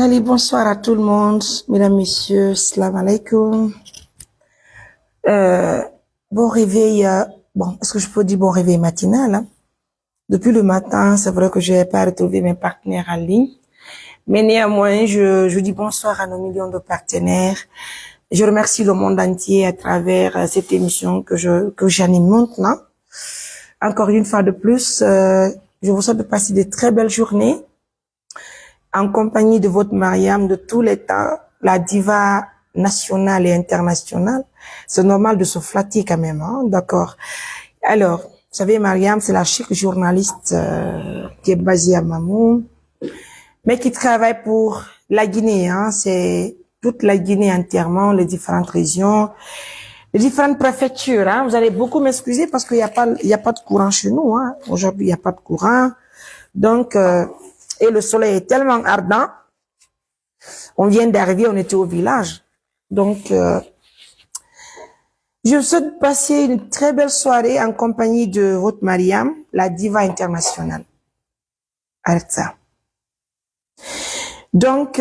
Allez, bonsoir à tout le monde, mesdames, messieurs, salam alaikum. Bon réveil, bon, est-ce que je peux dire bon réveil matinal, hein? Depuis le matin, c'est vrai que je n'ai pas retrouvé mes partenaires en ligne, mais néanmoins, je dis bonsoir à nos millions de partenaires. Je remercie le monde entier à travers cette émission que j'anime maintenant. Encore une fois de plus, je vous souhaite de passer de très belles journées en compagnie de votre Mariam de tous les temps, la diva nationale et internationale. C'est normal de se flatter quand même, hein, d'accord. Alors, vous savez, Mariam, c'est la chic journaliste qui est basée à Mamou, mais qui travaille pour la Guinée, hein. C'est toute la Guinée entièrement, les différentes régions, les différentes préfectures, hein. Vous allez beaucoup m'excuser parce qu'il y a pas de courant chez nous, hein. Aujourd'hui, il n'y a pas de courant. Donc, et le soleil est tellement ardent. On vient d'arriver, on était au village. Donc, je vous souhaite passer une très belle soirée en compagnie de votre Mariam, la diva internationale. Arrête ça. Donc,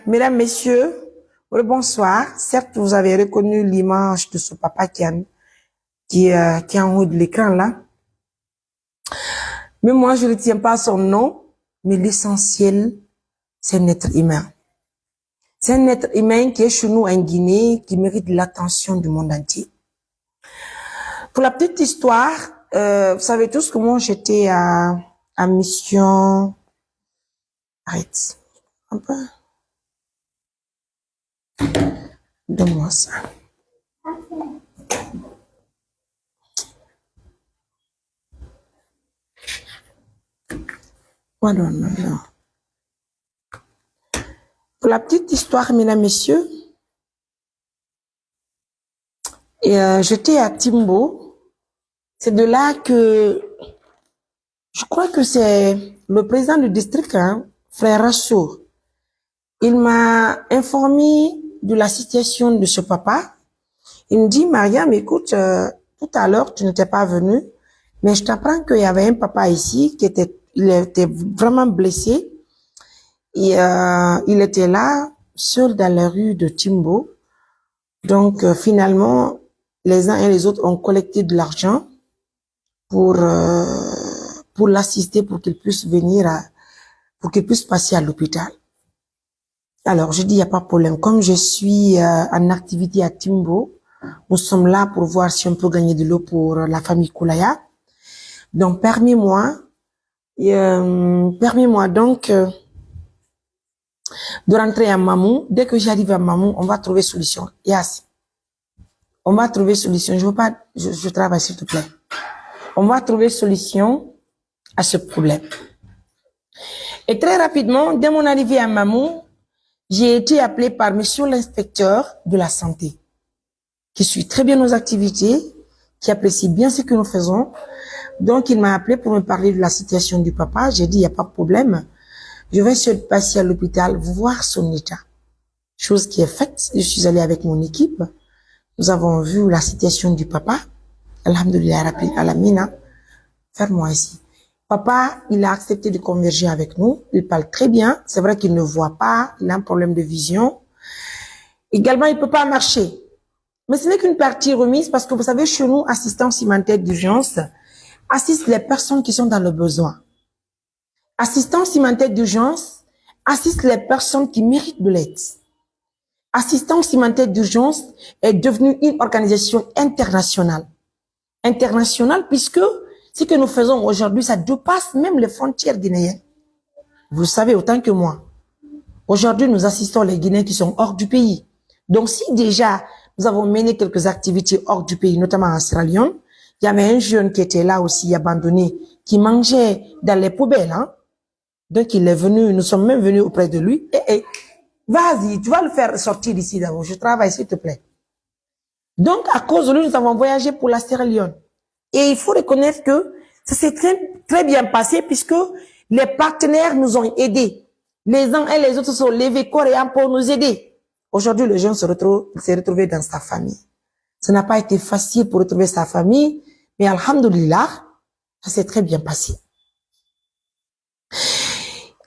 mesdames, messieurs, bonsoir. Certes, vous avez reconnu l'image de ce papa qui est en haut de l'écran là. Mais moi, je ne retiens pas son nom, mais l'essentiel, c'est un être humain. C'est un être humain qui est chez nous en Guinée, qui mérite l'attention du monde entier. Pour la petite histoire, vous savez tous que moi, j'étais à mission... Arrête. Un peu. Donne-moi ça. Oh, non, non, non. Pour la petite histoire, mesdames, messieurs, j'étais à Timbo. C'est de là que... Je crois que c'est le président du district, hein, frère Rassour. Il m'a informé de la situation de ce papa. Il me dit, Mariam, écoute, tout à l'heure, tu n'étais pas venu, mais je t'apprends qu'il y avait un papa ici il était vraiment blessé. Et il était là, seul dans la rue de Timbo. Donc, finalement, les uns et les autres ont collecté de l'argent pour l'assister, pour qu'il puisse venir pour qu'il puisse passer à l'hôpital. Alors, je dis, il n'y a pas de problème. Comme je suis en activité à Timbo, nous sommes là pour voir si on peut gagner de l'eau pour la famille Koulaya. Donc, permets-moi donc de rentrer à Mamou. Dès que j'arrive à Mamou, on va trouver solution. Yes. On va trouver solution. Je veux pas, je travaille, s'il te plaît. On va trouver solution à ce problème. Et très rapidement, dès mon arrivée à Mamou, j'ai été appelée par monsieur l'inspecteur de la santé, qui suit très bien nos activités, qui apprécie bien ce que nous faisons. Donc, il m'a appelé pour me parler de la situation du papa. J'ai dit, il n'y a pas de problème. Je vais se passer à l'hôpital, voir son état. Chose qui est faite. Je suis allée avec mon équipe. Nous avons vu la situation du papa. Alhamdulillah, Rabbil Alamina. Ferme-moi ici. Papa, il a accepté de converger avec nous. Il parle très bien. C'est vrai qu'il ne voit pas. Il a un problème de vision. Également, il peut pas marcher. Mais ce n'est qu'une partie remise parce que vous savez, chez nous, assistance humanitaire d'urgence assiste les personnes qui sont dans le besoin. Assistance humanitaire d'urgence assiste les personnes qui méritent de l'aide. Assistance humanitaire d'urgence est devenue une organisation internationale. Internationale puisque ce que nous faisons aujourd'hui, ça dépasse même les frontières guinéennes. Vous le savez autant que moi. Aujourd'hui, nous assistons les Guinéens qui sont hors du pays. Donc, si déjà nous avons mené quelques activités hors du pays, notamment en Sierra Leone, il y avait un jeune qui était là aussi, abandonné, qui mangeait dans les poubelles. Hein? Donc, il est venu, nous sommes même venus auprès de lui. Vas-y, tu vas le faire sortir d'ici d'abord. Je travaille, s'il te plaît. Donc, à cause de lui, nous avons voyagé pour la Sierra Leone. Et il faut reconnaître que ça s'est très, très bien passé puisque les partenaires nous ont aidés. Les uns et les autres se sont levés corps et âme pour nous aider. Aujourd'hui, le jeune s'est retrouvé dans sa famille. Ça n'a pas été facile pour retrouver sa famille, mais alhamdoulilah, ça s'est très bien passé.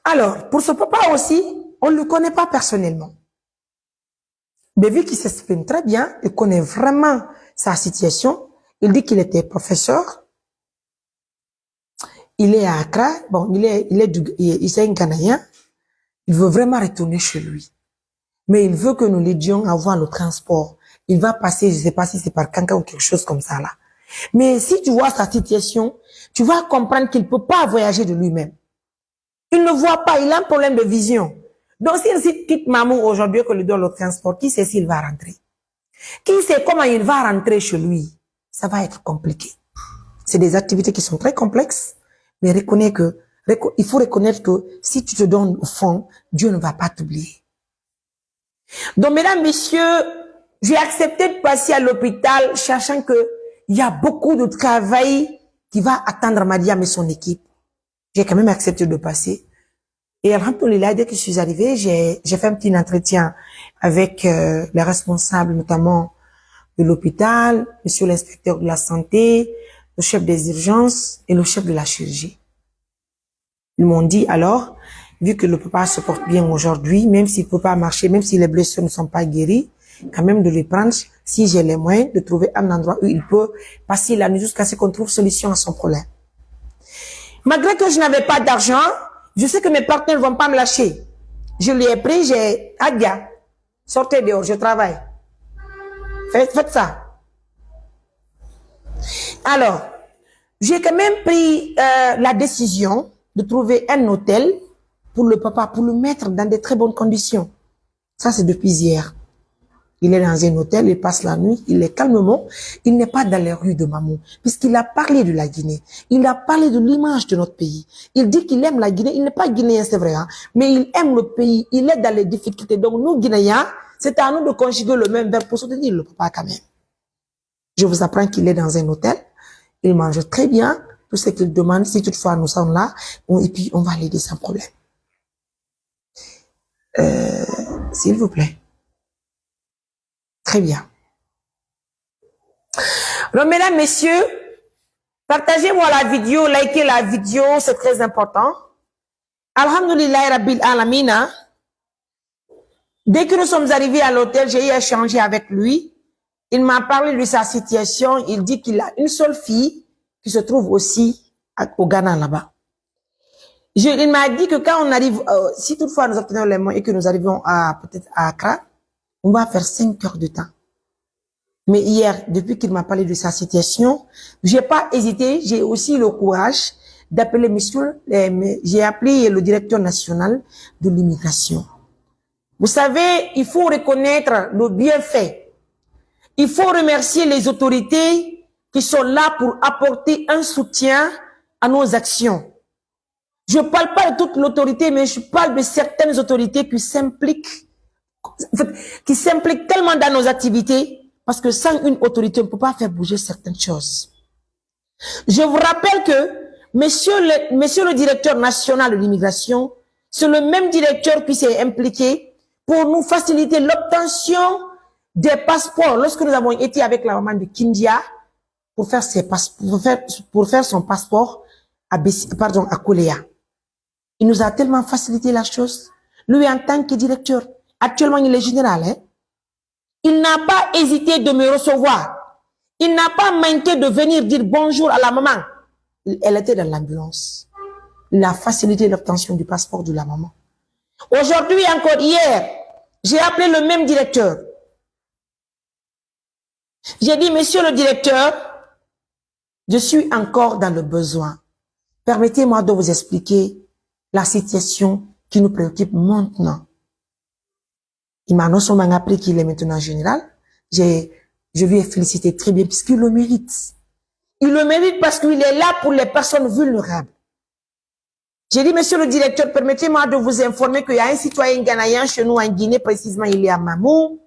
Alors, pour ce papa aussi, on ne le connaît pas personnellement. Mais vu qu'il s'exprime très bien, il connaît vraiment sa situation. Il dit qu'il était professeur. Il est à Accra. Bon, il est un Ghanéen. Il veut vraiment retourner chez lui. Mais il veut que nous l'aidions à avoir le transport. Il va passer, je ne sais pas si c'est par Kanka ou quelque chose comme ça là. Mais si tu vois sa situation, tu vas comprendre qu'il ne peut pas voyager de lui-même. Il ne voit pas, il a un problème de vision. Donc s'il quitte maman aujourd'hui que lui donne le transport, qui sait s'il va rentrer? Qui sait comment il va rentrer chez lui? Ça va être compliqué. C'est des activités qui sont très complexes, mais il faut reconnaître que si tu te donnes au fond, Dieu ne va pas t'oublier. Donc, mesdames, messieurs, j'ai accepté de passer à l'hôpital, cherchant que il y a beaucoup de travail qui va attendre Mariam et son équipe. J'ai quand même accepté de passer. Et alhamdoulilah, dès que je suis arrivée, j'ai fait un petit entretien avec les responsables, notamment de l'hôpital, monsieur l'inspecteur de la santé, le chef des urgences et le chef de la chirurgie. Ils m'ont dit alors, vu que le papa se porte bien aujourd'hui, même s'il ne peut pas marcher, même si les blessures ne sont pas guéries, quand même de les prendre, si j'ai les moyens, de trouver un endroit où il peut passer la nuit jusqu'à ce qu'on trouve solution à son problème. Malgré que je n'avais pas d'argent, je sais que mes partenaires ne vont pas me lâcher. Je lui ai pris, Adia, sortez dehors, je travaille. Faites ça. Alors, j'ai quand même pris la décision de trouver un hôtel pour le papa, pour le mettre dans de très bonnes conditions. Ça, c'est depuis hier. Il est dans un hôtel, il passe la nuit, il est calmement. Il n'est pas dans les rues de Mamou, puisqu'il a parlé de la Guinée. Il a parlé de l'image de notre pays. Il dit qu'il aime la Guinée. Il n'est pas guinéen, c'est vrai, hein, mais il aime le pays. Il est dans les difficultés. Donc, nous, Guinéens, c'est à nous de conjuguer le même verbe pour soutenir le papa quand même. Je vous apprends qu'il est dans un hôtel. Il mange très bien. Tout ce qu'il demande, si toutefois nous sommes là, et puis on va l'aider sans problème. S'il vous plaît. Très bien. Donc, mesdames, messieurs, partagez-moi la vidéo, likez la vidéo, c'est très important. Alhamdulillah Rabbil Alamina. Dès que nous sommes arrivés à l'hôtel, j'ai échangé avec lui. Il m'a parlé de sa situation. Il dit qu'il a une seule fille qui se trouve aussi au Ghana là-bas. Il m'a dit que quand on arrive, si toutefois nous obtenons les moyens et que nous arrivons peut-être à Accra, on va faire 5 heures de temps. Mais hier, depuis qu'il m'a parlé de sa situation, j'ai pas hésité, j'ai aussi le courage d'appeler j'ai appelé le directeur national de l'immigration. Vous savez, il faut reconnaître le bienfait. Il faut remercier les autorités qui sont là pour apporter un soutien à nos actions. Je ne parle pas de toute l'autorité, mais je parle de certaines autorités qui s'impliquent tellement dans nos activités, parce que sans une autorité, on ne peut pas faire bouger certaines choses. Je vous rappelle que monsieur le directeur national de l'immigration, c'est le même directeur qui s'est impliqué pour nous faciliter l'obtention des passeports lorsque nous avons été avec la maman de Kindia pour faire son passeport à Kouléa. Il nous a tellement facilité la chose. Lui, en tant que directeur, actuellement, il est général. Hein? Il n'a pas hésité de me recevoir. Il n'a pas manqué de venir dire bonjour à la maman. Elle était dans l'ambulance. Il a facilité l'obtention du passeport de la maman. Aujourd'hui, encore hier, j'ai appelé le même directeur. J'ai dit, monsieur le directeur, je suis encore dans le besoin. Permettez-moi de vous expliquer la situation qui nous préoccupe maintenant. Il m'a non seulement appris qu'il est maintenant général, je lui ai félicité très bien puisqu'il le mérite. Il le mérite parce qu'il est là pour les personnes vulnérables. J'ai dit, monsieur le directeur, permettez-moi de vous informer qu'il y a un citoyen ghanéen chez nous en Guinée, précisément il est à Mamou,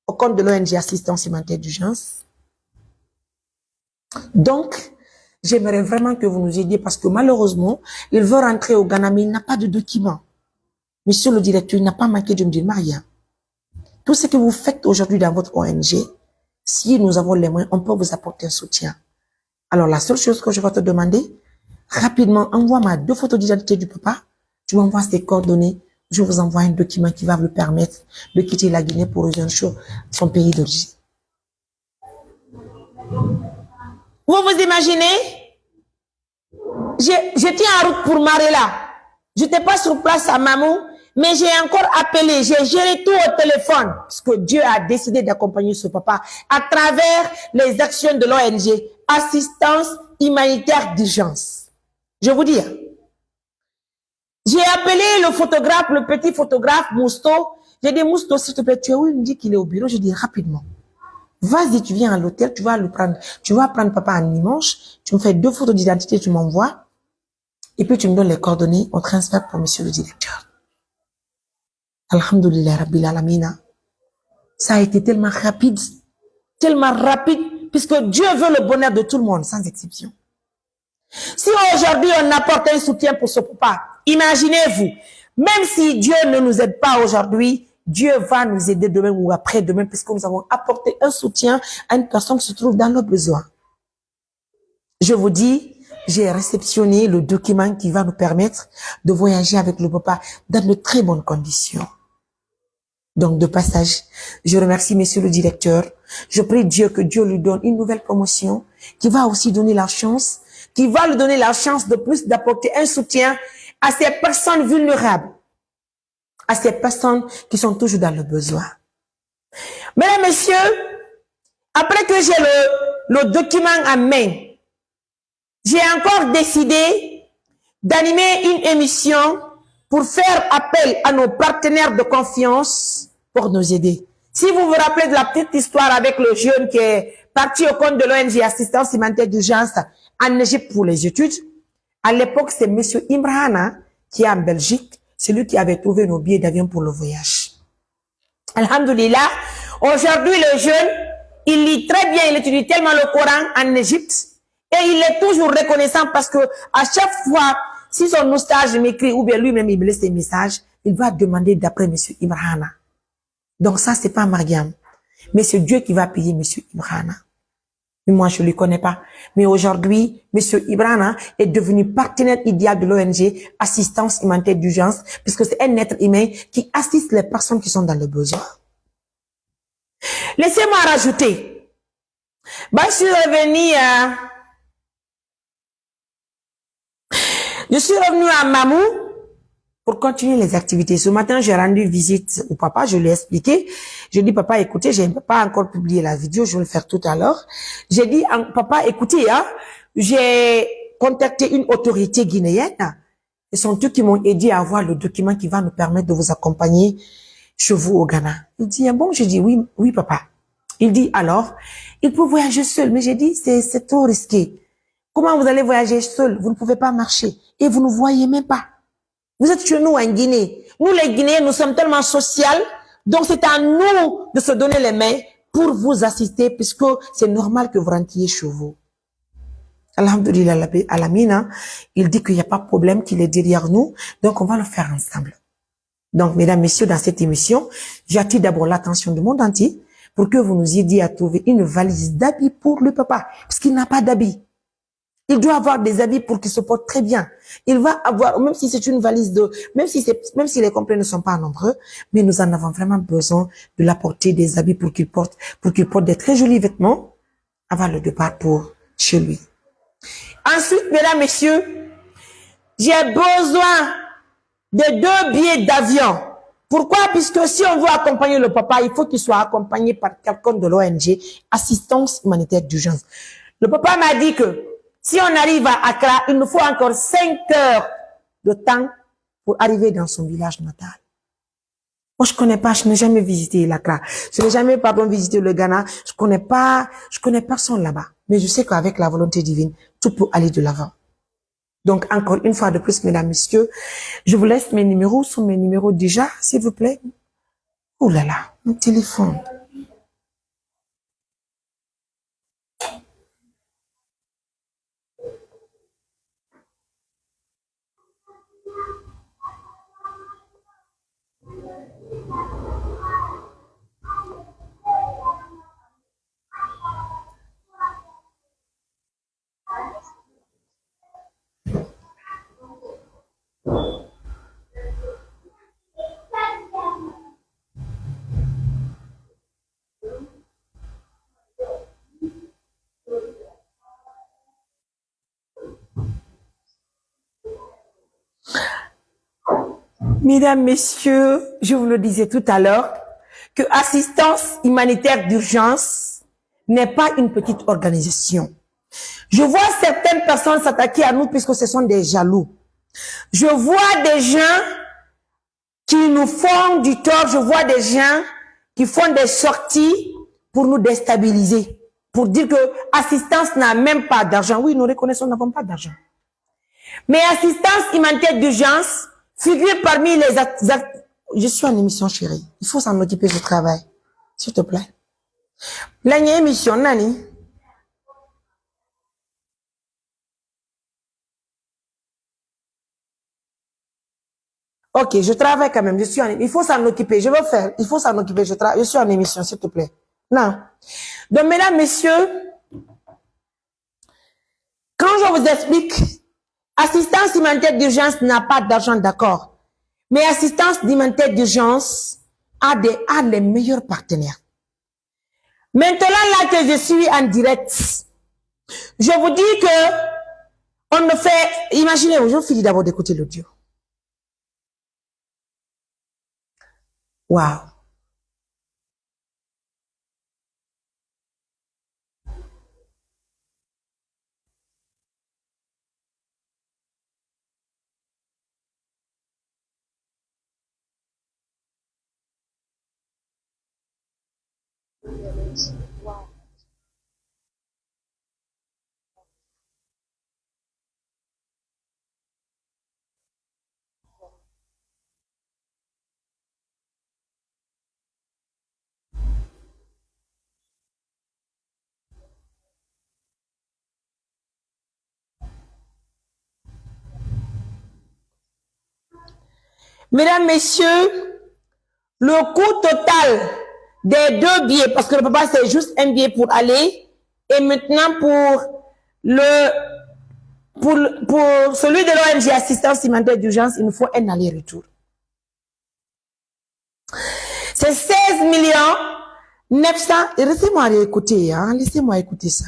au compte de l'ONG Assistance Humanitaire d'Urgence. Donc, j'aimerais vraiment que vous nous aidiez parce que malheureusement, il veut rentrer au Ghana, mais il n'a pas de documents. Monsieur le directeur, il n'a pas manqué de me dire, Maria, tout ce que vous faites aujourd'hui dans votre ONG, si nous avons les moyens, on peut vous apporter un soutien. Alors, la seule chose que je vais te demander, rapidement, envoie-moi 2 photos d'identité du papa, tu m'envoies ses coordonnées, je vous envoie un document qui va vous permettre de quitter la Guinée pour rejoindre son pays d'origine. Vous vous imaginez? J'étais en route pour Marella. Je n'étais pas sur place à Mamou, mais j'ai encore appelé, j'ai géré tout au téléphone, parce que Dieu a décidé d'accompagner ce papa à travers les actions de l'ONG, assistance humanitaire d'urgence. Je vous dis, j'ai appelé le photographe, le petit photographe Mousto. J'ai dit, Mousto, s'il te plaît, tu es où? Il me dit qu'il est au bureau. Je dis, rapidement. Vas-y, tu viens à l'hôtel, tu vas le prendre. Tu vas prendre papa un dimanche, tu me fais 2 photos d'identité, tu m'envoies. Et puis tu me donnes les coordonnées, on transfère pour monsieur le directeur. Alhamdulillah Rabbil Alamina. Ça a été tellement rapide, puisque Dieu veut le bonheur de tout le monde, sans exception. Si aujourd'hui on apporte un soutien pour ce papa, imaginez-vous, même si Dieu ne nous aide pas aujourd'hui, Dieu va nous aider demain ou après-demain, puisque nous avons apporté un soutien à une personne qui se trouve dans nos besoins. Je vous dis, j'ai réceptionné le document qui va nous permettre de voyager avec le papa dans de très bonnes conditions. Donc, de passage, je remercie monsieur le directeur. Je prie Dieu que Dieu lui donne une nouvelle promotion, qui va aussi donner la chance, qui va lui donner la chance de plus d'apporter un soutien à ces personnes vulnérables, à ces personnes qui sont toujours dans le besoin. Mesdames, messieurs, après que j'ai le document en main, j'ai encore décidé d'animer une émission pour faire appel à nos partenaires de confiance pour nous aider. Si vous vous rappelez de la petite histoire avec le jeune qui est parti au compte de l'ONG Assistance Humanitaire d'Urgence en Égypte pour les études, à l'époque, c'est monsieur Imrana qui est en Belgique, c'est lui qui avait trouvé nos billets d'avion pour le voyage. Alhamdulillah, aujourd'hui le jeune, il lit très bien, il étudie tellement le Coran en Égypte et il est toujours reconnaissant parce que à chaque fois, si son oustage m'écrit ou bien lui-même il me laisse des messages, il va demander d'après monsieur Imrana. Donc ça, c'est pas Mariam, mais c'est Dieu qui va payer monsieur Imrana. Mais moi, je ne le connais pas. Mais aujourd'hui, monsieur Ibrana est devenu partenaire idéal de l'ONG Assistance Humanitaire d'Urgence, puisque c'est un être humain qui assiste les personnes qui sont dans le besoin. Laissez-moi rajouter. Je suis revenu à Mamou pour continuer les activités. Ce matin, j'ai rendu visite au papa, je lui ai expliqué. Je dis, papa, écoutez, je n'ai pas encore publié la vidéo, je vais le faire tout à l'heure. J'ai dit, papa, écoutez, j'ai contacté une autorité guinéenne. Ce sont eux qui m'ont aidé à avoir le document qui va nous permettre de vous accompagner chez vous au Ghana. Il dit, bon, je dis, oui, papa. Il dit, alors, il peut voyager seul. Mais j'ai dit, c'est trop risqué. Comment vous allez voyager seul? Vous ne pouvez pas marcher. Et vous ne voyez même pas. Vous êtes chez nous en Guinée. Nous, les Guinéens, nous sommes tellement sociaux. Donc, c'est à nous de se donner les mains pour vous assister, puisque c'est normal que vous rentriez chez vous. Alhamdulillah, Alamina, il dit qu'il n'y a pas de problème, qu'il est derrière nous. Donc, on va le faire ensemble. Donc, mesdames, messieurs, dans cette émission, j'attire d'abord l'attention du monde entier pour que vous nous aidiez à trouver une valise d'habits pour le papa, parce qu'il n'a pas d'habits. Il doit avoir des habits pour qu'il se porte très bien. Il va avoir, même si c'est une valise même si les complets ne sont pas nombreux, mais nous en avons vraiment besoin de l'apporter des habits pour qu'il porte des très jolis vêtements avant le départ pour chez lui. Ensuite, mesdames, messieurs, j'ai besoin de 2 billets d'avion. Pourquoi? Puisque si on veut accompagner le papa, il faut qu'il soit accompagné par quelqu'un de l'ONG Assistance Humanitaire d'Urgence. Le papa m'a dit que si on arrive à Accra, il nous faut encore 5 heures de temps pour arriver dans son village natal. Moi, je n'ai jamais visité l'Accra. Je n'ai jamais, visité le Ghana. Je connais personne là-bas. Mais je sais qu'avec la volonté divine, tout peut aller de l'avant. Donc, encore une fois de plus, mesdames, messieurs, je vous laisse mes numéros. Sont mes numéros déjà, s'il vous plaît. Oh là là, mon téléphone. Mesdames, messieurs, je vous le disais tout à l'heure, que assistance humanitaire d'urgence n'est pas une petite organisation. Je vois certaines personnes s'attaquer à nous puisque ce sont des jaloux. Je vois des gens qui nous font du tort. Je vois des gens qui font des sorties pour nous déstabiliser. Pour dire que assistance n'a même pas d'argent. Oui, nous reconnaissons, nous n'avons pas d'argent. Mais assistance humanitaire d'urgence figure parmi les actes. Je suis en émission, chérie. Il faut s'en occuper, je travaille. S'il te plaît. Là, il y a une émission, Nani. Ok, je travaille quand même. Il faut s'en occuper. Je veux faire. Il faut s'en occuper. Je suis en émission, s'il te plaît. Non. Donc, mesdames, messieurs, quand je vous explique, assistance humanitaire d'urgence n'a pas d'argent, d'accord. Mais assistance humanitaire d'urgence a les meilleurs partenaires. Maintenant, là que je suis en direct, je vous dis que on ne fait, imaginez-vous, je finis d'abord d'écouter l'audio. Waouh. Mesdames, messieurs, le coût total des 2 billets, parce que le papa c'est juste un billet pour aller, et maintenant pour celui de l'ONG Assistance Humanitaire d'Urgence, il nous faut un aller-retour. C'est 16 millions 900. Laissez-moi écouter, hein, laissez-moi écouter ça.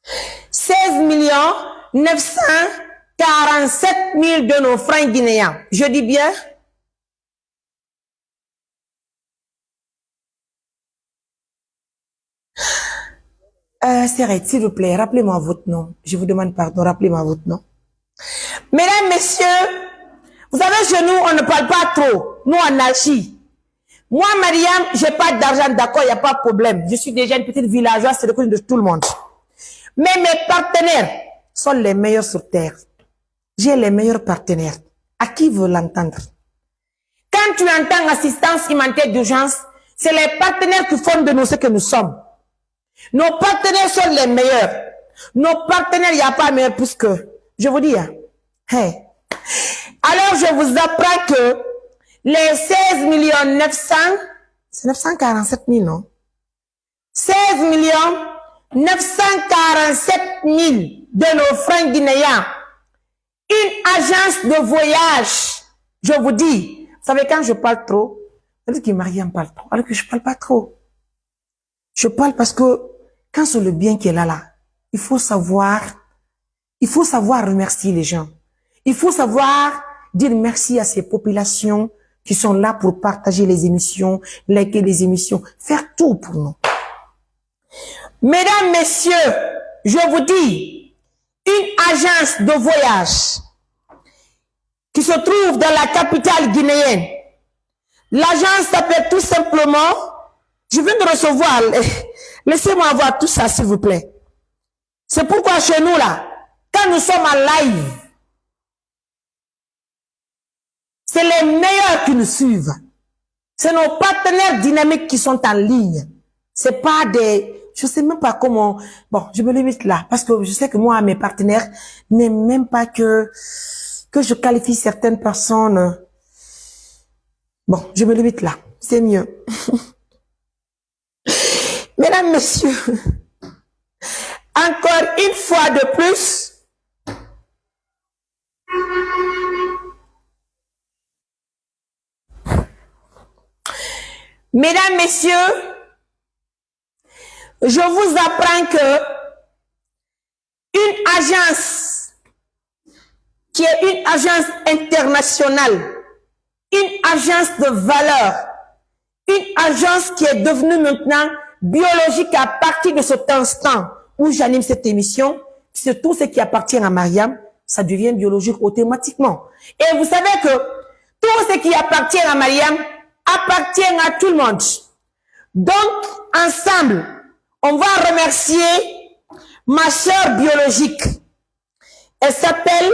« 16 millions 947 000 de nos francs guinéens. Je dis bien? S'arrête, s'il vous plaît, rappelez-moi votre nom. Je vous demande pardon, rappelez-moi votre nom. Mesdames, messieurs, vous savez, chez nous, on ne parle pas trop. Nous, en Alchie. Moi, Mariam, j'ai pas d'argent, d'accord, il n'y a pas de problème. Je suis déjà une petite villageoise, c'est le coup de tout le monde. Mais mes partenaires sont les meilleurs sur terre. J'ai les meilleurs partenaires. À qui veut l'entendre? Quand tu entends assistance humanitaire d'urgence, c'est les partenaires qui font de nous ce que nous sommes. Nos partenaires sont les meilleurs. Nos partenaires, il n'y a pas meilleur plus que. Je vous dis, hein. Hey. Alors, je vous apprends que les 16 millions 900, c'est 947 000, non? 16 millions 947 000 de nos francs guinéens. Une agence de voyage. Je vous dis, vous savez, quand je parle trop, vous dites que Mariam parle trop, alors que je parle pas trop. Je parle parce que quand c'est le bien qui est là, il faut savoir remercier les gens. Il faut savoir dire merci à ces populations qui sont là pour partager les émissions, liker les émissions, faire tout pour nous. Mesdames, messieurs, je vous dis, une agence de voyage qui se trouve dans la capitale guinéenne. L'agence s'appelle tout simplement, je viens de recevoir, laissez-moi voir tout ça s'il vous plaît. C'est pourquoi chez nous là, quand nous sommes en live, c'est les meilleurs qui nous suivent. C'est nos partenaires dynamiques qui sont en ligne. C'est pas des, je sais même pas comment, bon, je me limite là, parce que je sais que moi, mes partenaires n'aiment même pas que je qualifie certaines personnes. Bon, je me limite là. C'est mieux. Mesdames, messieurs, encore une fois de plus, mesdames, messieurs, je vous apprends que une agence qui est une agence internationale, une agence de valeur, une agence qui est devenue maintenant biologique à partir de cet instant où j'anime cette émission. C'est tout ce qui appartient à Mariam, ça devient biologique automatiquement. Et vous savez que tout ce qui appartient à Mariam appartient à tout le monde. Donc, ensemble, on va remercier ma sœur biologique. Elle s'appelle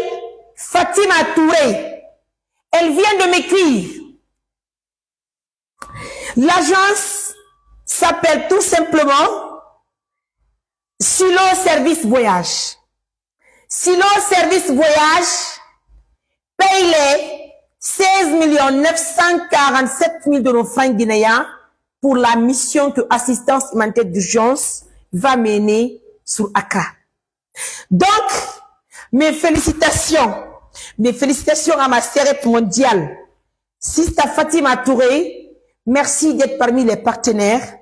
Fatima Touré. Elle vient de m'écrire. L'agence s'appelle tout simplement Silo Service Voyage. Silo Service Voyage paye les 16 947 000 de nos francs guinéens pour la mission que Assistance Humanitaire d'Urgence va mener sur Accra. Donc, mes félicitations à ma sœur mondiale, Sista Fatima Touré. Merci d'être parmi les partenaires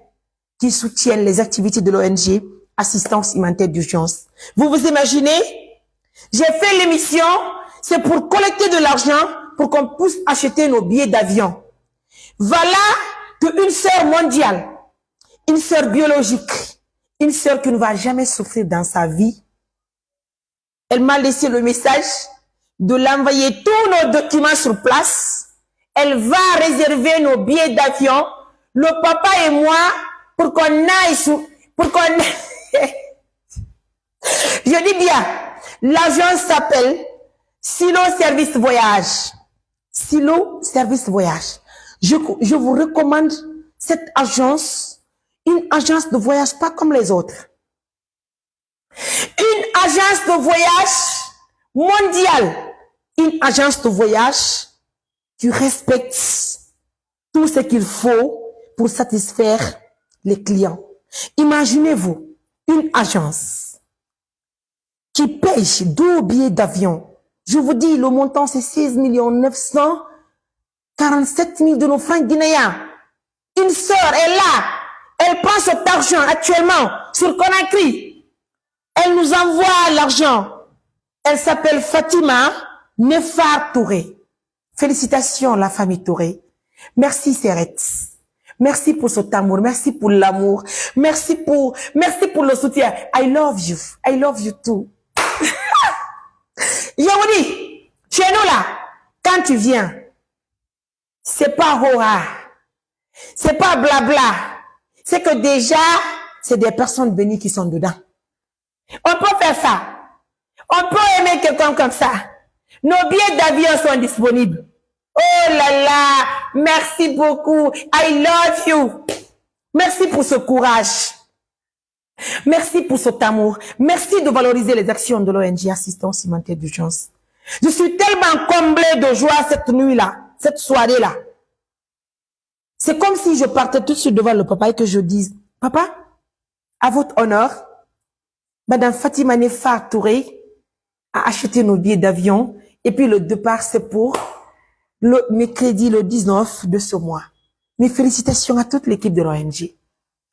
qui soutiennent les activités de l'ONG Assistance Humanitaire d'Urgence. Vous vous imaginez? J'ai fait l'émission, c'est pour collecter de l'argent pour qu'on puisse acheter nos billets d'avion. Voilà qu'une sœur mondiale, une sœur biologique, une sœur qui ne va jamais souffrir dans sa vie, elle m'a laissé le message de l'envoyer tous nos documents sur place. Elle va réserver nos billets d'avion, le papa et moi, pour qu'on aille sur, je dis bien, l'agence s'appelle Silo Service Voyage. Silo Service Voyage. Je vous recommande cette agence, une agence de voyage pas comme les autres. Une agence de voyage mondiale. Une agence de voyage qui respecte tout ce qu'il faut pour satisfaire les clients. Imaginez-vous une agence qui paye 2 billets d'avion. Je vous dis, le montant c'est 16 947 000 de nos francs guinéens. Une sœur est là. Elle prend cet argent actuellement sur Conakry. Elle nous envoie l'argent. Elle s'appelle Fatima Nefar Touré. Félicitations la famille Touré. Merci Serette. Merci pour cet amour. Merci pour l'amour. Merci pour le soutien. I love you. I love you too. Je vous dis, chez nous là, quand tu viens, c'est pas hoa. C'est pas blabla. C'est que déjà, c'est des personnes bénies qui sont dedans. On peut faire ça. On peut aimer quelqu'un comme ça. Nos billets d'avion sont disponibles. Oh là là, merci beaucoup. I love you. Merci pour ce courage. Merci pour cet amour. Merci de valoriser les actions de l'ONG Assistance Humanitaire d'Urgence. Je suis tellement comblée de joie cette nuit-là, cette soirée-là. C'est comme si je partais tout de suite devant le papa et que je dise, papa, à votre honneur, Madame Fatima Nefar Touré a acheté nos billets d'avion et puis le départ c'est pour le mercredi le 19 de ce mois. Mes félicitations à toute l'équipe de l'ONG.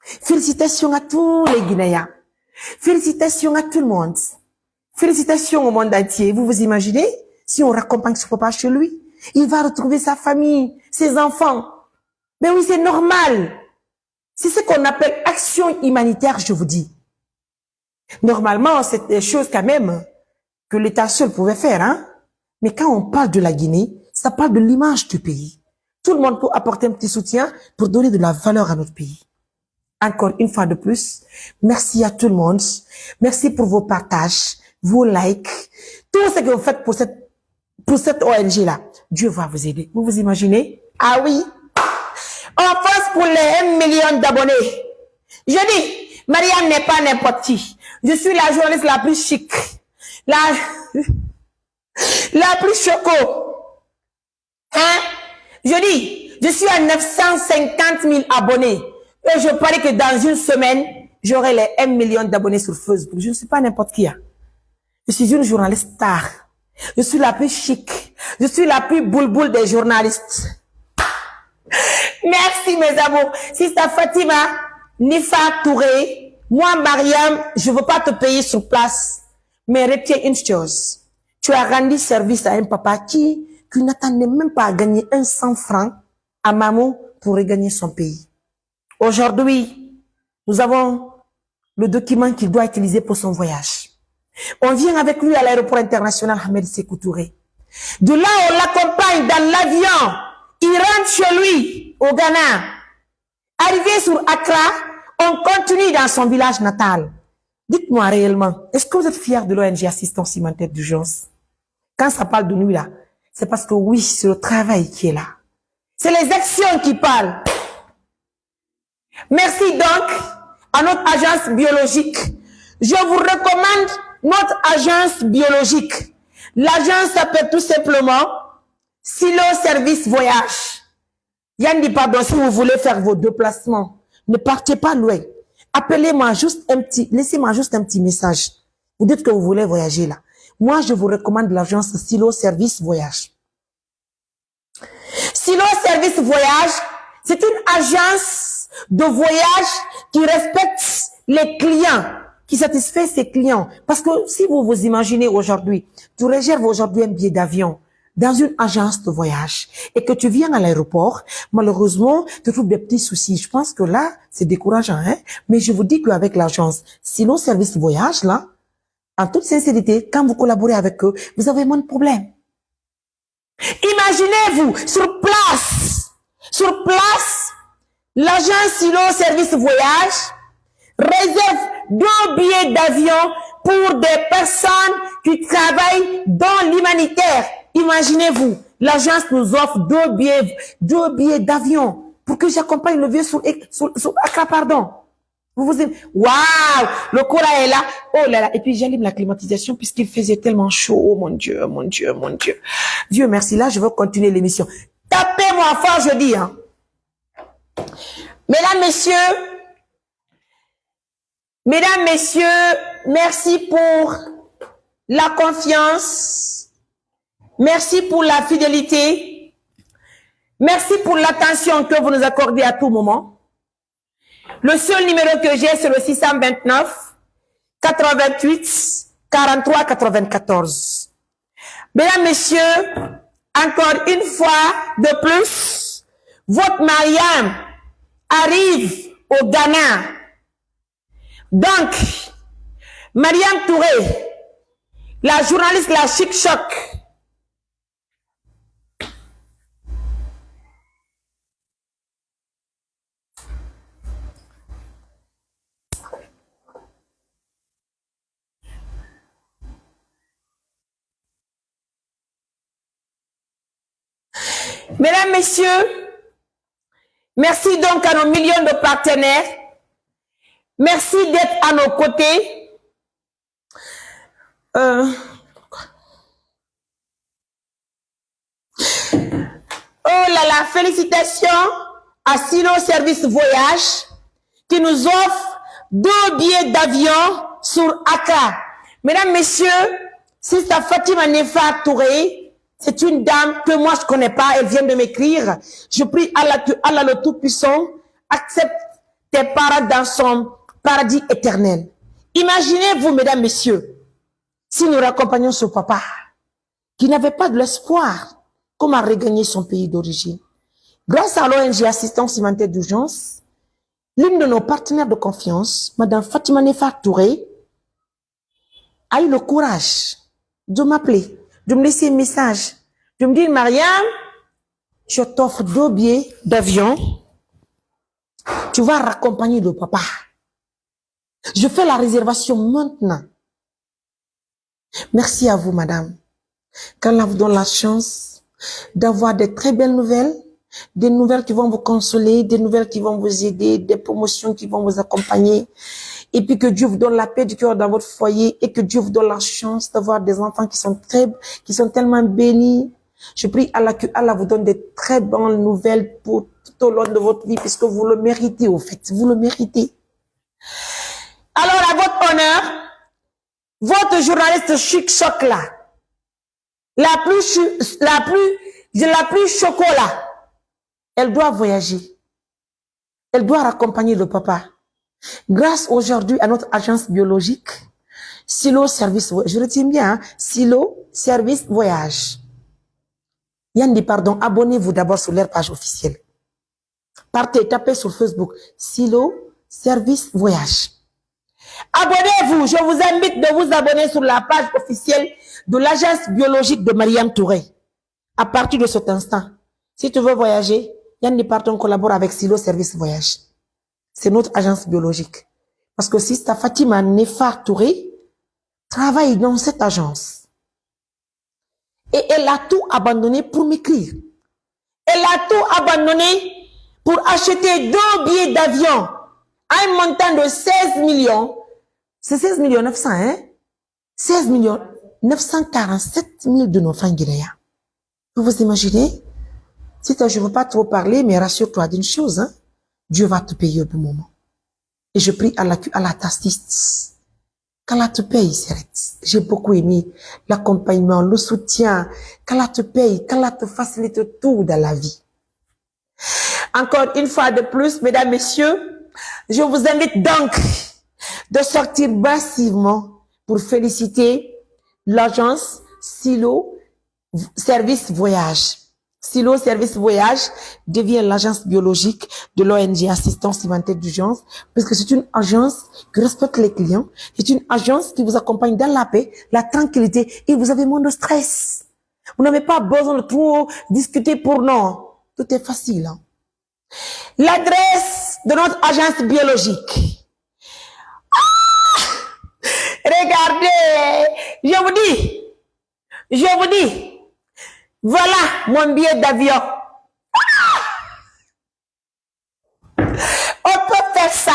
Félicitations à tous les Guinéens. Félicitations à tout le monde. Félicitations au monde entier. Vous vous imaginez, si on raccompagne ce papa chez lui, il va retrouver sa famille, ses enfants. Mais oui, c'est normal. C'est ce qu'on appelle action humanitaire, je vous dis. Normalement, c'est des choses quand même que l'État seul pouvait faire, hein. Mais quand on parle de la Guinée, ça parle de l'image du pays. Tout le monde peut apporter un petit soutien pour donner de la valeur à notre pays. Encore une fois de plus, merci à tout le monde. Merci pour vos partages, vos likes, tout ce que vous faites pour cette ONG-là. Dieu va vous aider. Vous vous imaginez? Ah oui. On pense pour les 1 million d'abonnés. Je dis, Mariam n'est pas n'importe qui. Je suis la journaliste la plus chic. La plus choco. Hein? Je dis, je suis à 950 000 abonnés. Et je parie que dans une semaine, j'aurai les 1 million d'abonnés sur Facebook. Je ne suis pas n'importe qui. Hein. Je suis une journaliste star. Je suis la plus chic. Je suis la plus boule-boule des journalistes. Merci mes amours. Sista Fatima Nefar Touré, moi Mariam, je veux pas te payer sur place. Mais retiens une chose. Tu as rendu service à un papa qui n'attendait même pas à gagner 100 francs à maman pour regagner son pays. Aujourd'hui, nous avons le document qu'il doit utiliser pour son voyage. On vient avec lui à l'aéroport international Ahmed Sékou Touré. De là, on l'accompagne dans l'avion. Il rentre chez lui, au Ghana. Arrivé sur Accra, on continue dans son village natal. Dites-moi réellement, est-ce que vous êtes fiers de l'ONG Assistance Humanitaire d'Urgence? Quand ça parle de nous là, c'est parce que oui, c'est le travail qui est là. C'est les actions qui parlent. Merci donc à notre agence biologique. Je vous recommande notre agence biologique. L'agence s'appelle tout simplement Silo Service Voyage. Yann pardon, si vous voulez faire vos déplacements, ne partez pas loin. Appelez-moi juste laissez-moi juste un petit message. Vous dites que vous voulez voyager là. Moi, je vous recommande l'agence Silo Service Voyage. Silo Service Voyage, c'est une agence de voyage qui respecte les clients, qui satisfait ses clients. Parce que si vous vous imaginez aujourd'hui, tu réserves aujourd'hui un billet d'avion dans une agence de voyage et que tu viens à l'aéroport, malheureusement, tu trouves des petits soucis. Je pense que là, c'est décourageant, hein. Mais je vous dis qu'avec l'agence Silo Service Voyage, là, en toute sincérité, quand vous collaborez avec eux, vous avez moins de problèmes. Imaginez-vous, sur place, l'agence Silo Service Voyage réserve 2 billets d'avion pour des personnes qui travaillent dans l'humanitaire. Imaginez-vous, l'agence nous offre 2 billets d'avion pour que j'accompagne le vieux sur Accra, pardon. Vous vous dites, waouh, le courant est là. Oh là là. Et puis, j'allume la climatisation puisqu'il faisait tellement chaud. Oh mon Dieu, mon Dieu, mon Dieu. Dieu merci. Là, je veux continuer l'émission. Tapez-moi fort, je dis, hein. Mesdames, messieurs, merci pour la confiance. Merci pour la fidélité. Merci pour l'attention que vous nous accordez à tout moment. Le seul numéro que j'ai, c'est le 629 88 43 94. Mesdames, messieurs, encore une fois de plus, votre Mariam arrive au Ghana. Donc, Mariam Touré, la journaliste La Chic Choc, mesdames, messieurs, merci donc à nos millions de partenaires. Merci d'être à nos côtés. Oh là là, félicitations à Silo Service Voyage qui nous offre 2 billets d'avion sur Accra. Mesdames, messieurs, Sister Fatima Nefa Touré, c'est une dame que moi je connais pas, elle vient de m'écrire. Je prie Allah que Allah le Tout-Puissant accepte tes parents dans son paradis éternel. Imaginez-vous, mesdames, messieurs, si nous raccompagnons ce papa qui n'avait pas de l'espoir, comment regagner son pays d'origine. Grâce à l'ONG Assistance Humanitaire d'Urgence, l'une de nos partenaires de confiance, Madame Fatima Nefa Touré, a eu le courage de m'appeler, de me laisser un message, de me dire, Mariam, je t'offre 2 billets d'avion, tu vas raccompagner le papa. Je fais la réservation maintenant. Merci à vous, madame. Qu'Allah vous donne la chance d'avoir de très belles nouvelles, des nouvelles qui vont vous consoler, des nouvelles qui vont vous aider, des promotions qui vont vous accompagner. Et puis que Dieu vous donne la paix du cœur dans votre foyer et que Dieu vous donne la chance d'avoir des enfants qui sont tellement bénis. Je prie Allah que Allah vous donne des très bonnes nouvelles pour tout au long de votre vie puisque vous le méritez au fait. Vous le méritez. Alors à votre honneur, votre journaliste Chic Choc là, la plus chocolat, elle doit voyager. Elle doit raccompagner le papa. Grâce aujourd'hui à notre agence biologique, Silo Service, je retiens bien, hein? Silo Service Voyage. Yann dit pardon, abonnez-vous d'abord sur leur page officielle. Partez, tapez sur Facebook, Silo Service Voyage. Abonnez-vous, je vous invite de vous abonner sur la page officielle de l'agence biologique de Mariam Touré. À partir de cet instant, si tu veux voyager, Yann dit pardon, collabore avec Silo Service Voyage. C'est notre agence biologique. Parce que si ta Fatima Nefar Touré travaille dans cette agence, et elle a tout abandonné pour m'écrire. Elle a tout abandonné pour acheter 2 billets d'avion à un montant de 16 millions. C'est 16 millions 900, hein? 16 millions 947 000 de nos francs guinéens. Vous vous imaginez? Si je ne veux pas trop parler, mais rassure-toi d'une chose, hein? Dieu va te payer au bon moment. Et je prie à la tastiste qu'Allah te paye, Serette. J'ai beaucoup aimé l'accompagnement, le soutien, qu'Allah te paye, qu'Allah te facilite tout dans la vie. Encore une fois de plus, mesdames, messieurs, je vous invite donc de sortir massivement pour féliciter l'agence Silo Service Voyage. Silo Service Voyage devient l'agence biologique de l'ONG Assistance Humanitaire d'Urgence, parce que c'est une agence qui respecte les clients, c'est une agence qui vous accompagne dans la paix, la tranquillité, et vous avez moins de stress. Vous n'avez pas besoin de trop discuter pour non. Tout est facile. Hein? L'adresse de notre agence biologique. Ah! Regardez, je vous dis, voilà mon billet d'avion. Ah! On peut faire ça.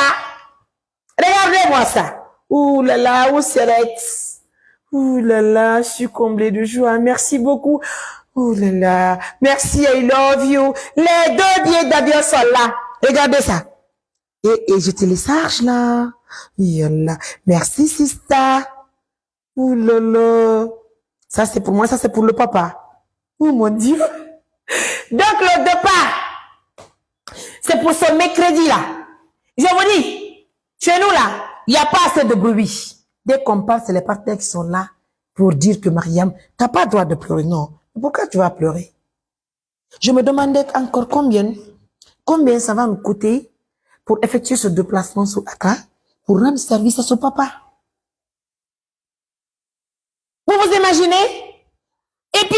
Regardez-moi ça. Ouh là là, où serait-il? Ouh là là, je suis comblée de joie. Merci beaucoup. Ouh là là, merci, I love you. Les 2 billets d'avion sont là. Regardez ça. Et je télécharge là. Yallah. Merci, sister. Ouh là là. Ça c'est pour moi, ça c'est pour le papa. Oh mon Dieu. Donc le départ, c'est pour ce mercredi là. Je vous dis, chez nous là, il n'y a pas assez de bruit. Dès qu'on parle, c'est les partenaires qui sont là pour dire que Mariam, t'as pas le droit de pleurer. Non. Pourquoi tu vas pleurer? Je me demandais encore combien ça va me coûter pour effectuer ce déplacement sur Accra pour rendre service à son papa. Vous vous imaginez? Et puis,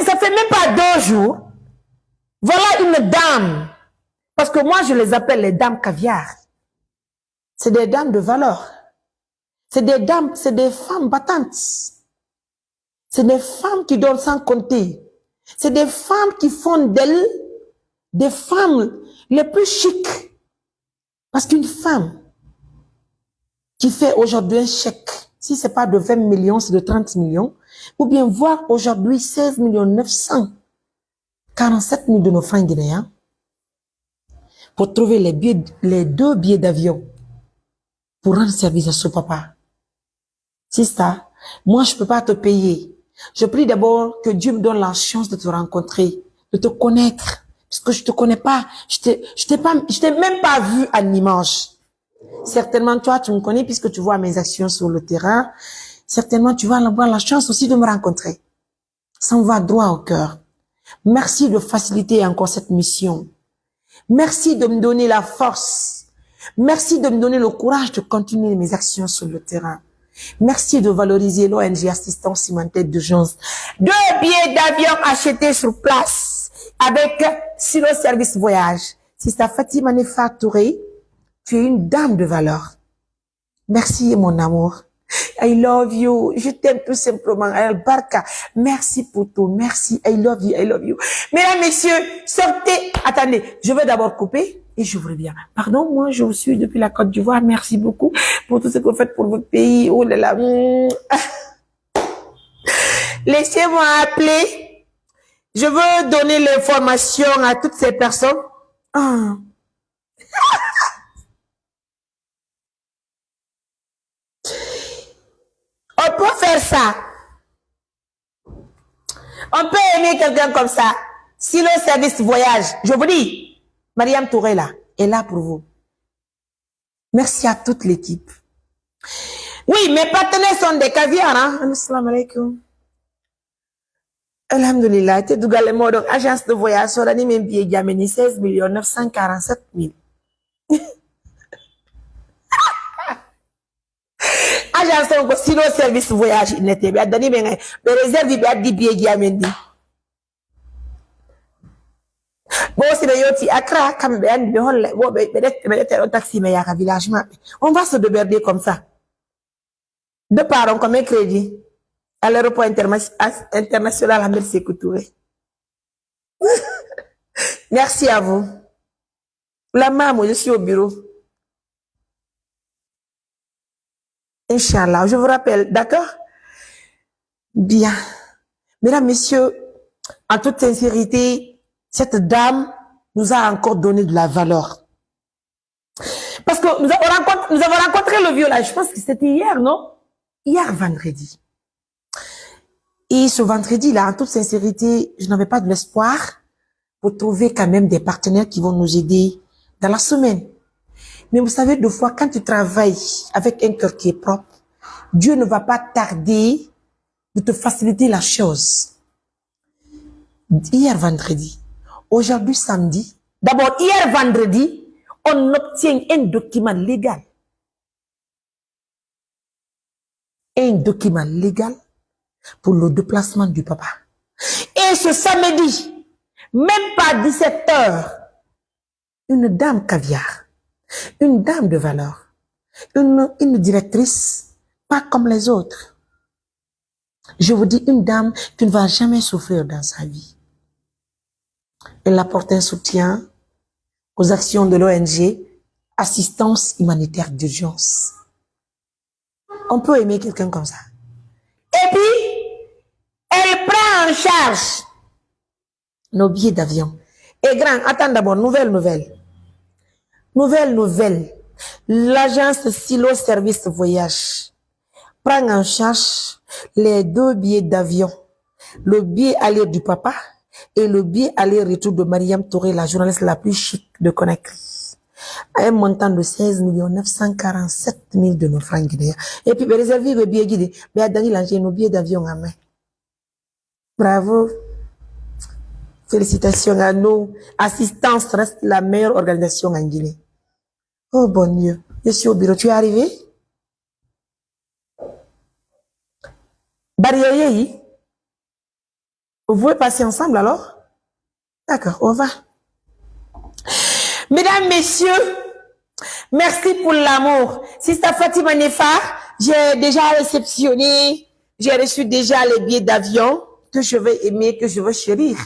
ça fait même pas 2 jours. Voilà une dame. Parce que moi, je les appelle les dames caviar. C'est des dames de valeur. C'est des dames, c'est des femmes battantes. C'est des femmes qui donnent sans compter. C'est des femmes qui font d'elles des femmes les plus chics. Parce qu'une femme qui fait aujourd'hui un chèque, si c'est pas de 20 millions, c'est de 30 millions, ou bien voir aujourd'hui 16 947 000 de nos francs guinéens pour trouver les 2 billets d'avion pour rendre service à ce papa. C'est ça. Moi, je peux pas te payer. Je prie d'abord que Dieu me donne la chance de te rencontrer, de te connaître. Parce que je te connais pas. Je t'ai même pas vu en image. Certainement, toi, tu me connais puisque tu vois mes actions sur le terrain. Certainement, tu vas avoir la chance aussi de me rencontrer. Ça me va droit au cœur. Merci de faciliter encore cette mission. Merci de me donner la force. Merci de me donner le courage de continuer mes actions sur le terrain. Merci de valoriser l'ONG Assistance Humanitaire d'Urgence. 2 billets d'avion achetés sur place avec Silo Service Voyage. Si ta Fatima Nefa Touré, tu es une dame de valeur. Merci mon amour. I love you. Je t'aime tout simplement. Al-Barka. Merci pour tout. Merci. I love you. I love you. Mesdames, messieurs, sortez. Attendez. Je vais d'abord couper et je vous reviens. Pardon, moi, je vous suis depuis la Côte d'Ivoire. Merci beaucoup pour tout ce que vous faites pour votre pays. Oh là là. Laissez-moi appeler. Je veux donner l'information à toutes ces personnes. Ah. On peut faire ça. On peut aimer quelqu'un comme ça. Si le service voyage, je vous dis, Mariam Touré là, est là pour vous. Merci à toute l'équipe. Oui, mes partenaires sont des caviars, hein. Assalamu alaikum. Alhamdulillah, tu dougal le mot, donc, agence de voyage, sur l'année, billet, Yameni, 16 947 000. Agence de sino service voyage, il n'était pas donné, mais réserve, il y a 10 billets, Yameni. Bon, c'est le yoti Accra, comme ben, taxi, mais il y a un village. On va se déberder comme ça. Deux parents comme un crédit à l'aéroport international à Merci Coutouré. Merci à vous. La maman, je suis au bureau. Inch'Allah, je vous rappelle, d'accord? Bien. Mesdames, messieurs, en toute sincérité, cette dame nous a encore donné de la valeur. Parce que nous avons rencontré le violage, je pense que c'était hier, non? Hier, vendredi. Et ce vendredi-là, en toute sincérité, je n'avais pas de l'espoir pour trouver quand même des partenaires qui vont nous aider dans la semaine. Mais vous savez, deux fois, quand tu travailles avec un cœur qui est propre, Dieu ne va pas tarder de te faciliter la chose. Hier vendredi, aujourd'hui samedi, d'abord hier vendredi, on obtient un document légal. Un document légal pour le déplacement du papa. Et ce samedi, même pas 17 heures, une dame caviar, une dame de valeur, une directrice, pas comme les autres. Je vous dis, une dame qui ne va jamais souffrir dans sa vie. Elle apporte un soutien aux actions de l'ONG, assistance humanitaire d'urgence. On peut aimer quelqu'un comme ça. Et puis, elle prend en charge nos billets d'avion. Et grand, attends d'abord, nouvelle. L'agence Silo Service Voyage prend en charge les 2 billets d'avion. Le billet aller du papa et le billet aller-retour de Mariam Touré, la journaliste la plus chic de Conakry. À un montant de 16 947 000 de nos francs guinéens. Et puis, réserver le billet guidé. Mais à nos billets d'avion en main. Bravo. Félicitations à nous. Assistance reste la meilleure organisation en Guinée. Oh bon Dieu. Je suis au bureau. Tu es arrivé? Barrière. Vous pouvez passer ensemble alors? D'accord, on va. Mesdames, messieurs, merci pour l'amour. Sister Fatima Nefa, j'ai déjà réceptionné, j'ai reçu déjà les billets d'avion que je vais aimer, que je veux chérir.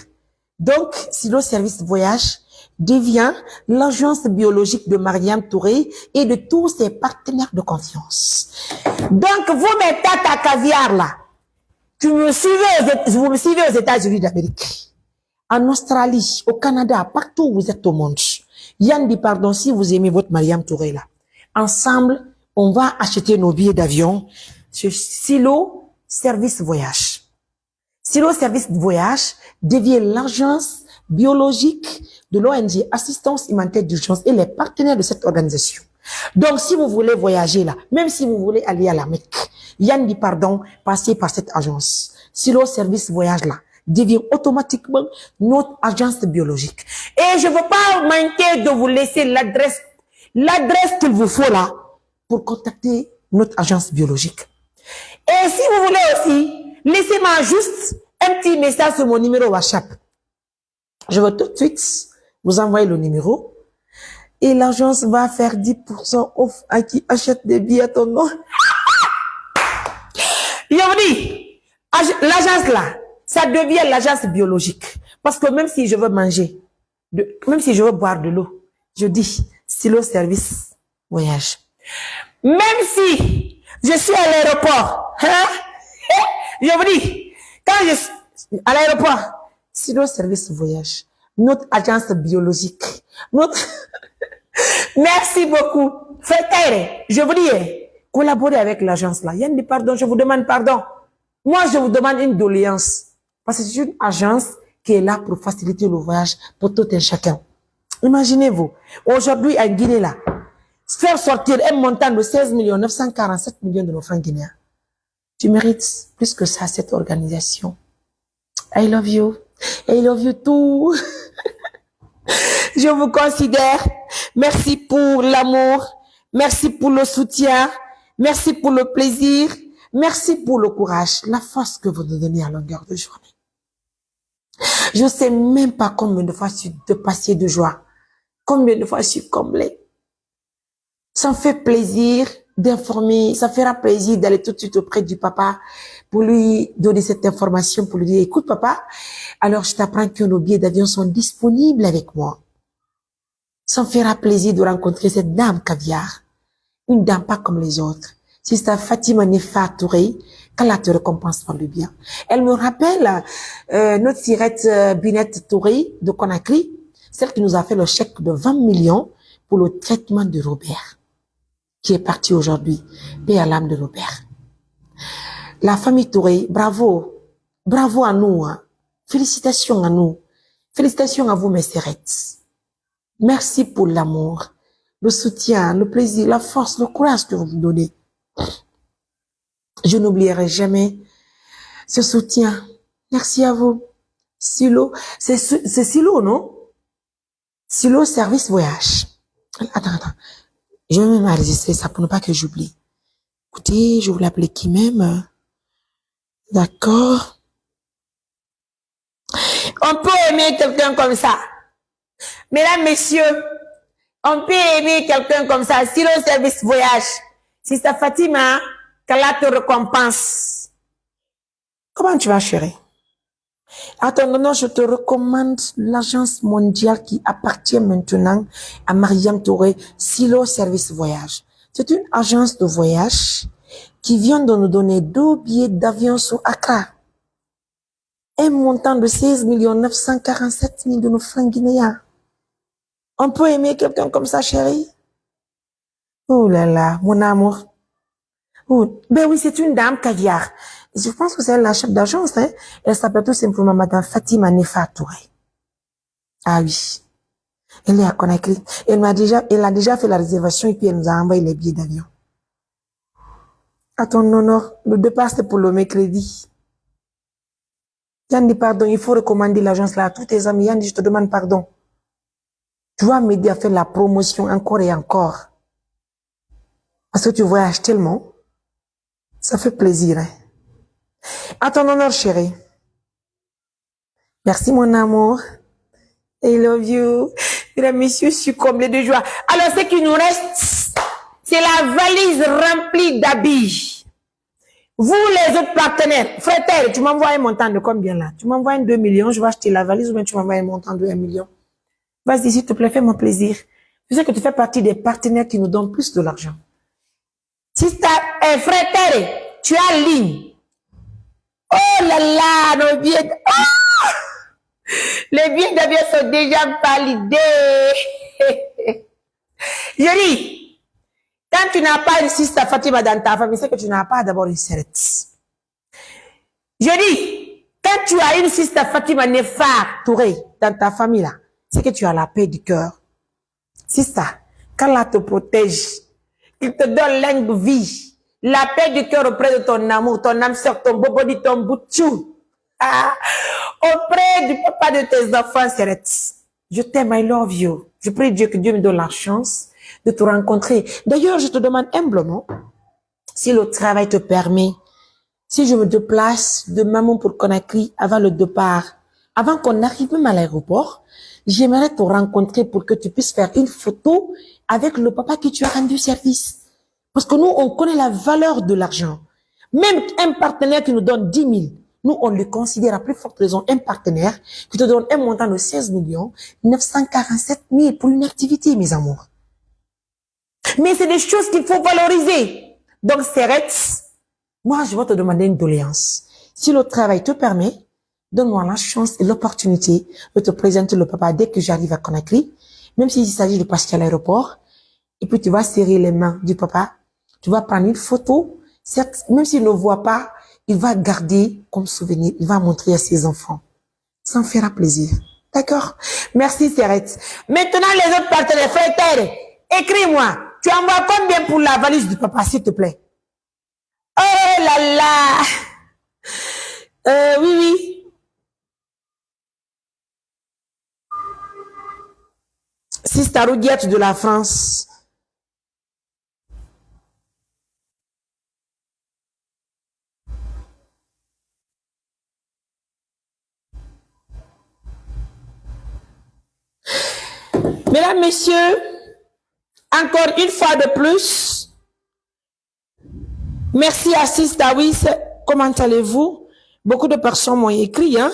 Donc, Silo Service Voyage devient l'agence biologique de Mariam Touré et de tous ses partenaires de confiance. Donc, vous, mes tata caviar là, vous me suivez aux États-Unis d'Amérique, en Australie, au Canada, partout où vous êtes au monde. Yann dit pardon si vous aimez votre Mariam Touré là. Ensemble, on va acheter nos billets d'avion sur Silo Service Voyage. Silo Service Voyage devient l'agence biologique de l'ONG Assistance Humanitaire d'Urgence et les partenaires de cette organisation. Donc, si vous voulez voyager là, même si vous voulez aller à la Mecque, Yann dit pardon, passez par cette agence. Silo Service Voyage là devient automatiquement notre agence biologique. Et je ne veux pas manquer de vous laisser l'adresse qu'il vous faut là pour contacter notre agence biologique. Et si vous voulez aussi, laissez-moi juste un petit message sur mon numéro WhatsApp. Je vais tout de suite vous envoyer le numéro et l'agence va faire 10% off à qui achète des billets à ton nom. Je vous dis, l'agence là, ça devient l'agence biologique. Parce que même si je veux manger, même si je veux boire de l'eau, je dis Silo Service Voyage. Même si je suis à l'aéroport, hein, je vous dis, quand je suis à l'aéroport, Silo Service Voyage, notre agence biologique, Merci beaucoup. Faites, je vous dis, collaborez avec l'agence là. Yann dit pardon, je vous demande pardon. Moi, je vous demande une doléance. Parce que c'est une agence qui est là pour faciliter le voyage pour tout un chacun. Imaginez-vous, aujourd'hui en Guinée là, faire sortir un montant de 16 947 millions de nos francs guinéens. Tu mérites plus que ça, cette organisation. I love you. I love you too. Je vous considère. Merci pour l'amour. Merci pour le soutien. Merci pour le plaisir. Merci pour le courage, la force que vous nous donnez à longueur de journée. Je ne sais même pas combien de fois je suis dépassée de joie. Combien de fois je suis comblée. Ça me fait plaisir d'informer. Ça fera plaisir d'aller tout de suite auprès du papa pour lui donner cette information, pour lui dire, écoute papa, alors je t'apprends que nos billets d'avion sont disponibles avec moi. Ça me fera plaisir de rencontrer cette dame caviar. Une dame pas comme les autres. Sister Fatima Nefa Touré, qu'Allah te récompense par le bien. Elle me rappelle notre sirette Binette Touré de Conakry, celle qui nous a fait le chèque de 20 millions pour le traitement de Robert, qui est parti aujourd'hui. Paix à l'âme de Robert. La famille Touré, bravo. Bravo à nous. Hein. Félicitations à nous. Félicitations à vous, mes sirettes. Merci pour l'amour, le soutien, le plaisir, la force, le courage que vous me donnez. Je n'oublierai jamais ce soutien. Merci à vous. Silo, c'est Silo, non? Silo Service Voyage. Attends. Je vais même enregistrer ça pour ne pas que j'oublie. Écoutez, je vous l'appelle qui même. D'accord. On peut aimer quelqu'un comme ça. Mesdames, messieurs, on peut aimer quelqu'un comme ça. Silo Service Voyage. Si ça Fatima, qu'Allah te récompense. Comment tu vas, chérie? Attends, je te recommande l'agence mondiale qui appartient maintenant à Mariam Touré, Silo Service Voyage. C'est une agence de voyage qui vient de nous donner 2 billets d'avion sur Accra. Un montant de 16 947 000 de nos francs guinéens. On peut aimer quelqu'un comme ça, chérie? Oh là là, mon amour. Oh, ben oui, c'est une dame caviar. Je pense que c'est la chef d'agence, hein. Elle s'appelle tout simplement Madame Fatima Nefa Touré. Ah oui. Elle est à Conakry. Elle a déjà fait la réservation et puis elle nous a envoyé les billets d'avion. À ton honneur, le départ c'est pour le mercredi. Yann dit pardon, il faut recommander l'agence là à tous tes amis. Yann dit, je te demande pardon. Tu vas m'aider à faire la promotion encore et encore. Parce que tu voyages tellement. Ça fait plaisir, hein. À ton honneur, chérie. Merci, mon amour. I love you. Mesdames, messieurs, je suis comblée de joie. Alors, ce qui nous reste, c'est la valise remplie d'habits. Vous, les autres partenaires, frère, tu m'envoies un montant de combien là? Tu m'envoies un 2 millions, je vais acheter la valise ou bien tu m'envoies un montant de 1 million. Vas-y, s'il te plaît, fais-moi plaisir. Je sais que tu fais partie des partenaires qui nous donnent plus de l'argent. Si frère, tu as ligne. Oh là là, nos billets. Oh! Les billets d'avion sont déjà validés. Je dis, quand tu n'as pas une sister Fatima dans ta famille, c'est que tu n'as pas d'abord une serette. Je dis, quand tu as une sister Fatima Nefa Touré dans ta famille là, c'est que tu as la paix du cœur. C'est ça. Qu'Allah te protège, qu'il te donne longue vie, la paix du cœur auprès de ton amour, ton âme sœur, ton bobo dit ton bout de chou. Ah, auprès du papa de tes enfants, Serette. Je t'aime, I love you. Je prie Dieu que Dieu me donne la chance de te rencontrer. D'ailleurs, je te demande humblement, si le travail te permet, si je me déplace de Maman pour Conakry avant le départ, avant qu'on arrive même à l'aéroport, j'aimerais te rencontrer pour que tu puisses faire une photo avec le papa qui tu as rendu service. Parce que nous, on connaît la valeur de l'argent. Même un partenaire qui nous donne 10 000, nous, on le considère à plus forte raison un partenaire qui te donne un montant de 16 947 000 pour une activité, mes amours. Mais c'est des choses qu'il faut valoriser. Donc, Serette, moi, je vais te demander une doléance. Si le travail te permet, donne-moi la chance et l'opportunité de te présenter le papa dès que j'arrive à Conakry, même s'il s'agit de passer à l'aéroport, et puis tu vas serrer les mains du papa, tu vas prendre une photo, certes, même s'il ne voit pas, il va garder comme souvenir, il va montrer à ses enfants. Ça me fera plaisir. D'accord? Merci, Serette. Maintenant, les autres partenaires, frères, écris-moi. Tu envoies combien pour la valise du papa, s'il te plaît? Oh là là! Oui, oui. Sister Roudiette de la France. Mesdames, messieurs, encore une fois de plus, merci à Sister Wiss. Comment allez-vous? Beaucoup de personnes m'ont écrit, hein?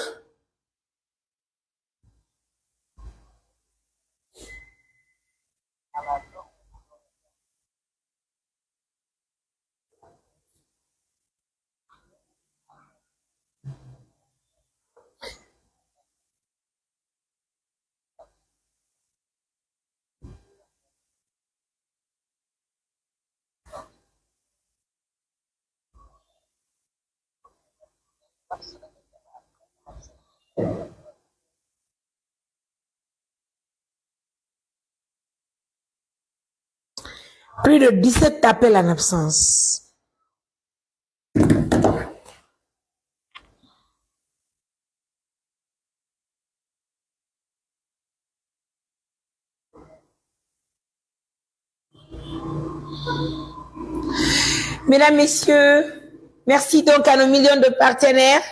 Plus de 17 appels en absence. Mesdames, messieurs, merci donc à nos millions de partenaires.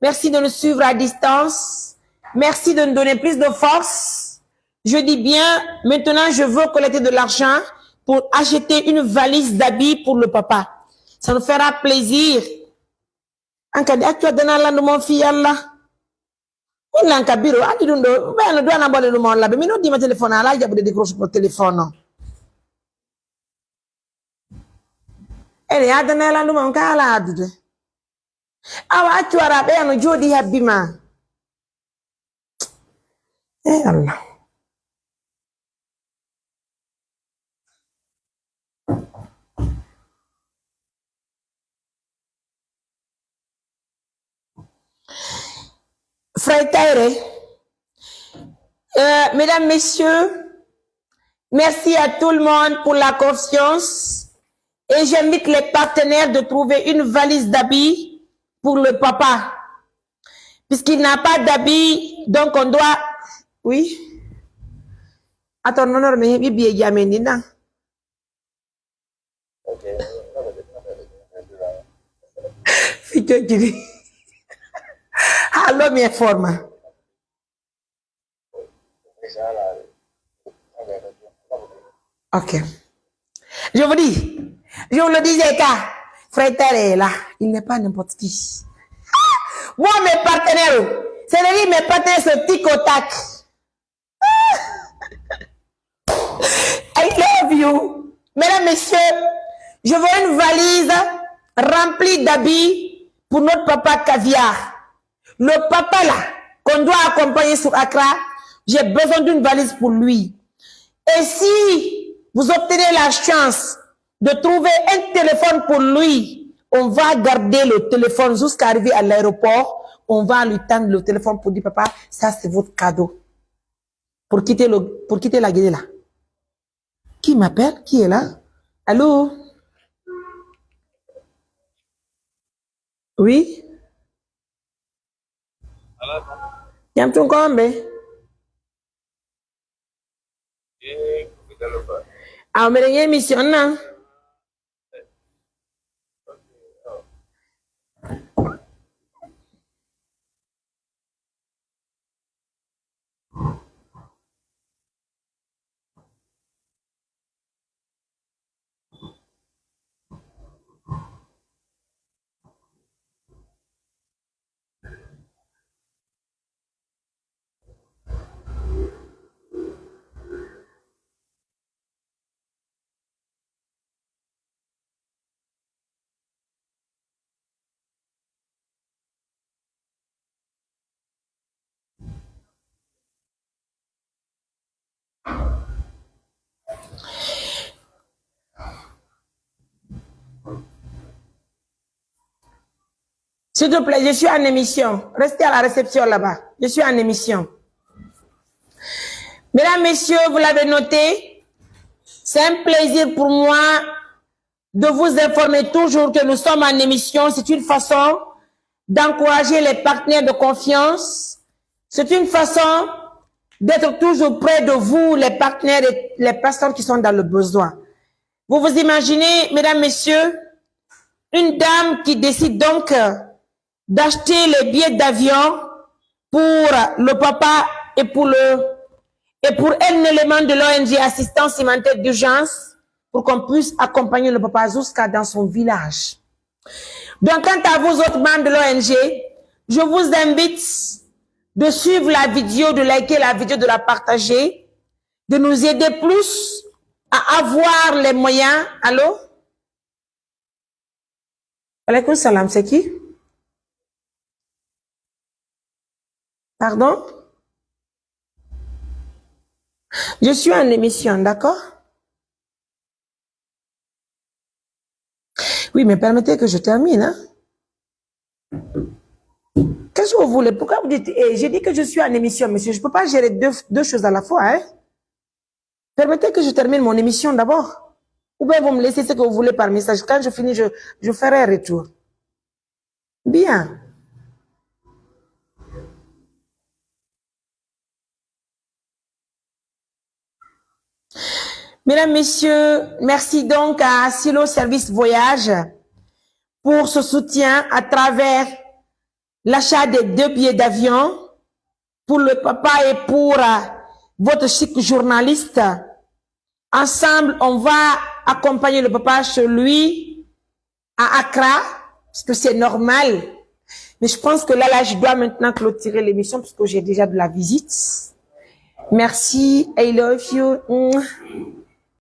Merci de nous suivre à distance. Merci de nous donner plus de force. Je dis bien, maintenant, je veux collecter de l'argent pour acheter une valise d'habits pour le papa. Ça nous fera plaisir. Ankadi aktua dana landu mon fi yalla. Ina kabiro adi dundo beno do na bole mo labe mi no di ma telephone ala jabude décroche pour téléphone. Ele adana landu mon kala adude. Awa aktua rabe no jodi habima. Allah. Frère Taïre, mesdames, messieurs, merci à tout le monde pour la confiance et j'invite les partenaires de trouver une valise d'habits pour le papa. Puisqu'il n'a pas d'habits, donc on doit... Oui? Attends, non, non, mais il y a maintenant. Allô, mi informa. Ok. Je vous dis, je vous le disais, car Frère est là. Il n'est pas n'importe qui. Moi, mes partenaires, c'est-à-dire mes partenaires, c'est tic au tac. I love you. Mesdames, messieurs, je veux une valise remplie d'habits pour notre papa Caviar. Le papa là, qu'on doit accompagner sur Accra, j'ai besoin d'une valise pour lui. Et si vous obtenez la chance de trouver un téléphone pour lui, on va garder le téléphone jusqu'à arriver à l'aéroport. On va lui tendre le téléphone pour dire, papa, ça c'est votre cadeau. Pour quitter la Guinée là. Qui m'appelle? Qui est là? Allô? Oui? Yam ton kombe? Ah, mais il y a une émission là. S'il te plaît, je suis en émission. Restez à la réception là-bas. Je suis en émission. Mesdames, messieurs, vous l'avez noté. C'est un plaisir pour moi de vous informer toujours que nous sommes en émission. C'est une façon d'encourager les partenaires de confiance. C'est une façon d'être toujours près de vous, les partenaires et les personnes qui sont dans le besoin. Vous vous imaginez, mesdames, messieurs, une dame qui décide donc d'acheter les billets d'avion pour le papa et pour un élément de l'ONG assistance humanitaire d'urgence pour qu'on puisse accompagner le papa jusqu'à dans son village. Donc, quant à vous autres membres de l'ONG, je vous invite de suivre la vidéo, de liker la vidéo, de la partager, de nous aider plus à avoir les moyens. Allô? Alaykoum salam, c'est qui? Pardon? Je suis en émission, d'accord? Oui, mais permettez que je termine. Hein? Qu'est-ce que vous voulez? Pourquoi vous dites, j'ai dit que je suis en émission, monsieur. Je ne peux pas gérer deux choses à la fois. Hein? Permettez que je termine mon émission d'abord. Ou bien vous me laissez ce que vous voulez par message. Quand je finis, je ferai un retour. Bien. Mesdames, messieurs, merci donc à Silo Service Voyage pour ce soutien à travers l'achat des 2 billets d'avion pour le papa et pour votre chic journaliste. Ensemble, on va accompagner le papa chez lui à Accra, parce que c'est normal. Mais je pense que là, je dois maintenant clôturer l'émission parce que j'ai déjà de la visite. Merci, I love you.